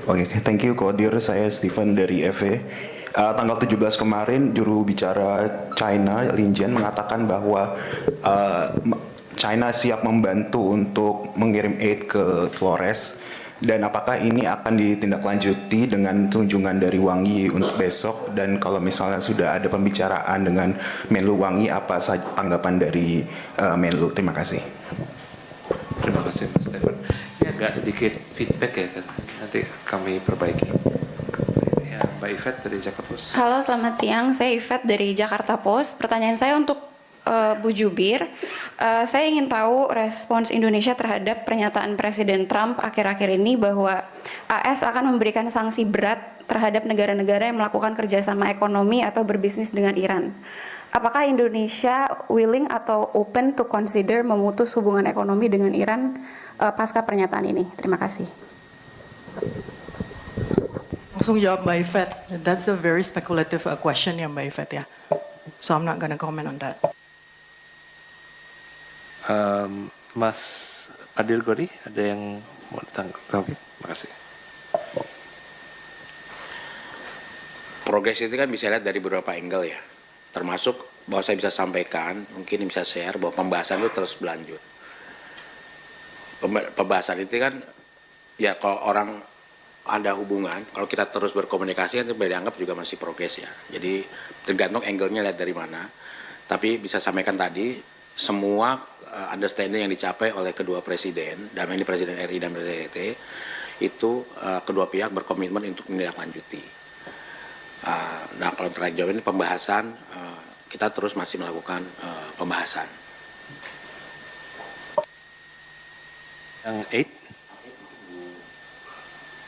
Oke, thank you Kodir. Saya Steven dari FE. Tanggal 17 kemarin, juru bicara China, Lin Jian, mengatakan bahwa China siap membantu untuk mengirim aid ke Flores. Dan apakah ini akan ditindaklanjuti dengan kunjungan dari Wang Yi untuk besok? Dan kalau misalnya sudah ada pembicaraan dengan Menlu Wang Yi, apa saja tanggapan dari Menlu? Terima kasih. Terima kasih Mas Steven. Ya agak sedikit feedback ya kan. Nanti kami perbaiki. Ya, Mbak Yvette dari Jakarta Post. Halo, selamat siang. Saya Yvette dari Jakarta Post. Pertanyaan saya untuk Bu Jubir. Saya ingin tahu respons Indonesia terhadap pernyataan Presiden Trump akhir-akhir ini bahwa AS akan memberikan sanksi berat terhadap negara-negara yang melakukan kerjasama ekonomi atau berbisnis dengan Iran. Apakah Indonesia willing atau open to consider memutus hubungan ekonomi dengan Iran pasca pernyataan ini? Terima kasih. Langsung jawab Mbak Yvette. That's a very speculative question ya Mbak Yvette ya. So I'm not gonna comment on that. Mas Adil Gori, ada yang mau ditanggapi? Terima kasih. Progres itu kan bisa lihat dari beberapa angle ya. Termasuk bahwa saya bisa sampaikan, mungkin bisa share bahwa pembahasan itu terus berlanjut. Pembahasan itu kan, ya kalau orang ada hubungan, kalau kita terus berkomunikasi kan itu dianggap juga masih progres ya. Jadi tergantung angle-nya lihat dari mana. Tapi bisa sampaikan tadi, semua understanding yang dicapai oleh kedua presiden, dan ini Presiden RI dan Presiden RT, itu kedua pihak berkomitmen untuk menindaklanjuti. Nah kalau terakhir jawab ini pembahasan, kita terus masih melakukan pembahasan. Yang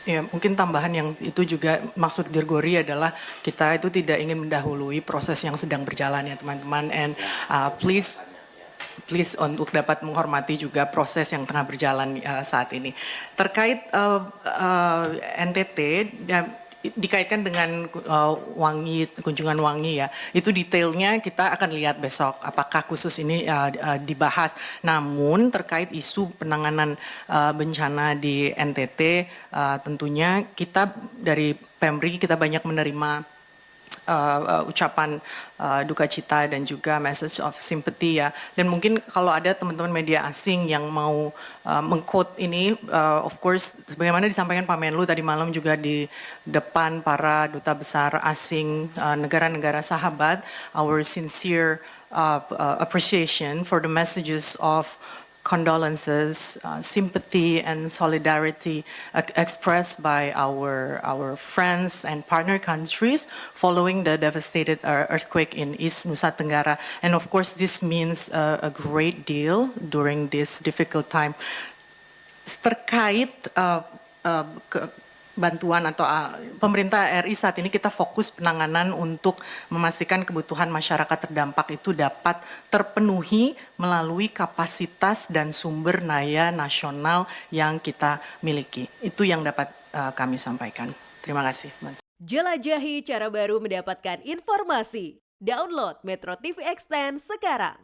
8. Ya, mungkin tambahan yang itu juga maksud Dirgori adalah kita itu tidak ingin mendahului proses yang sedang berjalan ya teman-teman. And please untuk dapat menghormati juga proses yang tengah berjalan saat ini. Terkait NTT dikaitkan dengan kunjungan Wang Yi ya, itu detailnya kita akan lihat besok apakah khusus ini dibahas. Namun terkait isu penanganan bencana di NTT, tentunya kita dari Pemri kita banyak menerima ucapan duka cita dan juga message of sympathy ya. Dan mungkin kalau ada teman-teman media asing yang mau meng-quote ini, of course, bagaimana disampaikan Pak Menlu tadi malam juga di depan para duta besar asing negara-negara sahabat, our sincere appreciation for the messages of condolences, sympathy and solidarity expressed by our friends and partner countries following the devastated earthquake in East Nusa Tenggara. And of course this means a great deal during this difficult time. Terkait bantuan atau pemerintah RI saat ini kita fokus penanganan untuk memastikan kebutuhan masyarakat terdampak itu dapat terpenuhi melalui kapasitas dan sumber daya nasional yang kita miliki. Itu yang dapat kami sampaikan. Terima kasih. Jelajahi cara baru mendapatkan informasi. Download Metro TV Extend sekarang.